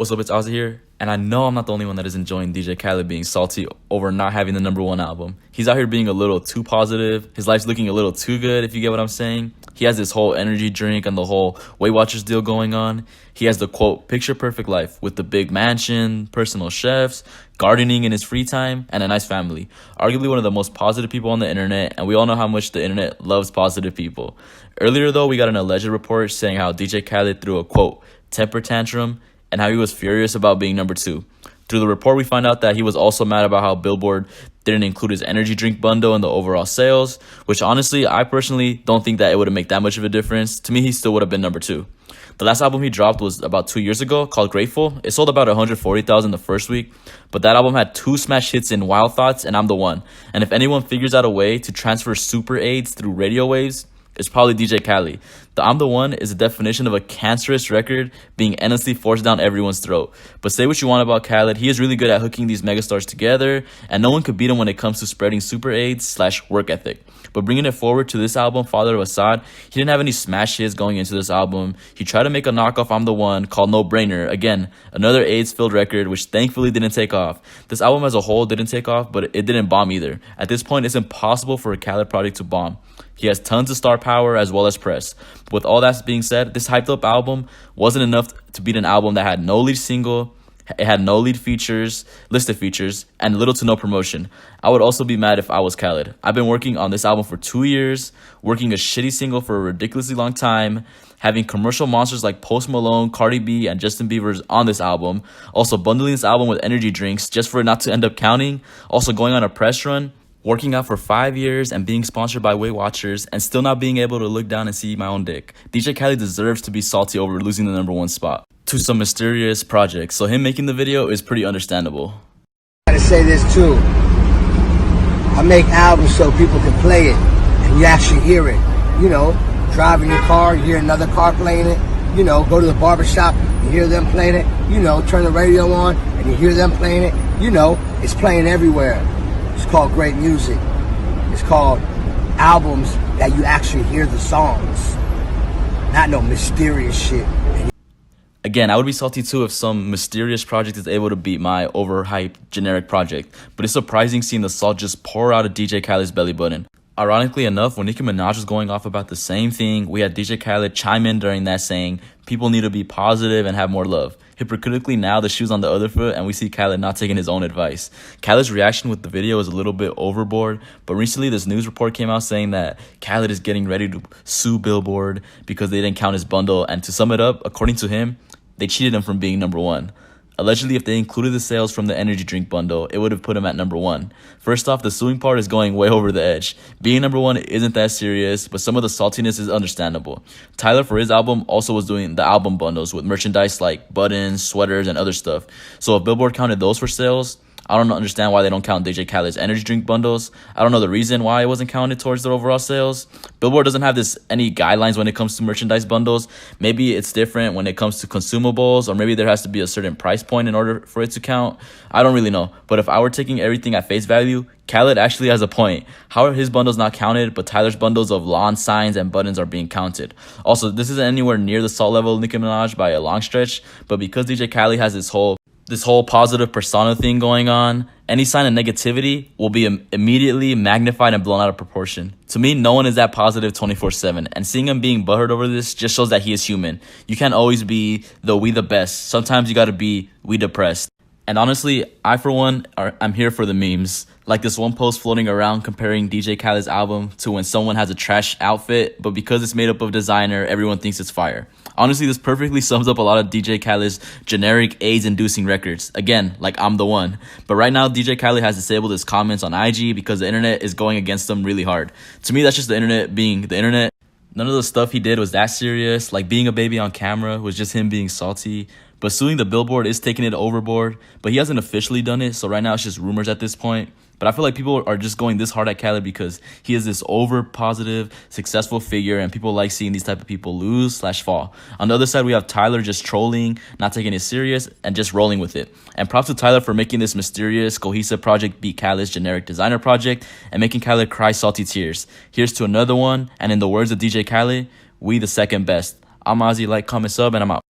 What's up, it's Ozzy here, and I know I'm not the only one that is enjoying DJ Khaled being salty over not having the #1 album. He's out here being a little too positive. His life's looking a little too good, if you get what I'm saying. He has this whole energy drink and the whole Weight Watchers deal going on. He has the, quote, picture perfect life with the big mansion, personal chefs, gardening in his free time, and a nice family. Arguably one of the most positive people on the internet, and we all know how much the internet loves positive people. Earlier, though, we got an alleged report saying how DJ Khaled threw a, quote, temper tantrum, and how he was furious about being #2. Through the report, we find out that he was also mad about how Billboard didn't include his energy drink bundle in the overall sales, which honestly, I personally don't think that it would have made that much of a difference. To me, he still would have been #2. The last album he dropped was about 2 years ago, called Grateful. It sold about 140,000 the first week, but that album had 2 smash hits in Wild Thoughts and I'm the One. And if anyone figures out a way to transfer super AIDS through radio waves, it's probably DJ Khaled. The I'm the One is a definition of a cancerous record being endlessly forced down everyone's throat. But say what you want about Khaled, he is really good at hooking these megastars together, and no one could beat him when it comes to spreading super AIDS / work ethic. But bringing it forward to this album, Father of Assad, he didn't have any smash hits going into this album. He tried to make a knockoff I'm the One called No Brainer. Again, another AIDS-filled record, which thankfully didn't take off. This album as a whole didn't take off, but it didn't bomb either. At this point, it's impossible for a Khaled project to bomb. He has tons of star power as well as press. But with all that being said, this hyped up album wasn't enough to beat an album that had no lead single, it had no lead features, listed features, and little to no promotion. I would also be mad if I was Khaled. I've been working on this album for 2 years, working a shitty single for a ridiculously long time, having commercial monsters like Post Malone, Cardi B, and Justin Bieber's on this album, also bundling this album with energy drinks just for it not to end up counting, also going on a press run, working out for 5 years and being sponsored by Weight Watchers and still not being able to look down and see my own dick. DJ Khaled deserves to be salty over losing the #1 spot to some mysterious project, so him making the video is pretty understandable. I gotta say this too. I make albums so people can play it and you actually hear it. You know, driving your car, you hear another car playing it. You know, go to the barbershop, you hear them playing it. You know, turn the radio on and you hear them playing it. You know, it's playing everywhere. It's called great music. It's called albums that you actually hear the songs, not no mysterious shit. Again, I would be salty too if some mysterious project is able to beat my overhyped generic project, but it's surprising seeing the salt just pour out of DJ Khaled's belly button. Ironically enough, when Nicki Minaj was going off about the same thing, we had DJ Khaled chime in during that saying, people need to be positive and have more love. Hypocritically now, the shoe's on the other foot and we see Khaled not taking his own advice. Khaled's reaction with the video is a little bit overboard, but recently this news report came out saying that Khaled is getting ready to sue Billboard because they didn't count his bundle, and to sum it up, according to him, they cheated him from being #1. Allegedly, if they included the sales from the energy drink bundle, it would have put him at #1. First off, the suing part is going way over the edge. Being #1 isn't that serious, but some of the saltiness is understandable. Tyler, for his album, also was doing the album bundles with merchandise like buttons, sweaters, and other stuff. So if Billboard counted those for sales, I don't understand why they don't count DJ Khaled's energy drink bundles. I don't know the reason why it wasn't counted towards their overall sales. Billboard doesn't have any guidelines when it comes to merchandise bundles. Maybe it's different when it comes to consumables, or maybe there has to be a certain price point in order for it to count. I don't really know. But if I were taking everything at face value, Khaled actually has a point. How are his bundles not counted, but Tyler's bundles of lawn signs and buttons are being counted? Also, this isn't anywhere near the salt level of Nicki Minaj by a long stretch, but because DJ Khaled has this whole positive persona thing going on, any sign of negativity will be immediately magnified and blown out of proportion. To me, no one is that positive 24/7, and seeing him being butthurt over this just shows that he is human. You can't always be the we the best. Sometimes you gotta be we depressed. And honestly, I for one, I'm here for the memes. Like this one post floating around comparing DJ Khaled's album to when someone has a trash outfit, but because it's made up of designer, everyone thinks it's fire. Honestly, this perfectly sums up a lot of DJ Khaled's generic AIDS-inducing records. Again, like I'm the One. But right now, DJ Khaled has disabled his comments on IG because the internet is going against him really hard. To me, that's just the internet being the internet. None of the stuff he did was that serious. Like being a baby on camera was just him being salty. But suing the Billboard is taking it overboard. But he hasn't officially done it, so right now it's just rumors at this point. But I feel like people are just going this hard at Khaled because he is this over positive, successful figure, and people like seeing these type of people lose / fall. On the other side, we have Tyler just trolling, not taking it serious, and just rolling with it. And props to Tyler for making this mysterious, cohesive project beat Khaled's generic designer project and making Khaled cry salty tears. Here's to another one, and in the words of DJ Khaled, we the second best. I'm Ozzy, like, comment, sub, and I'm out.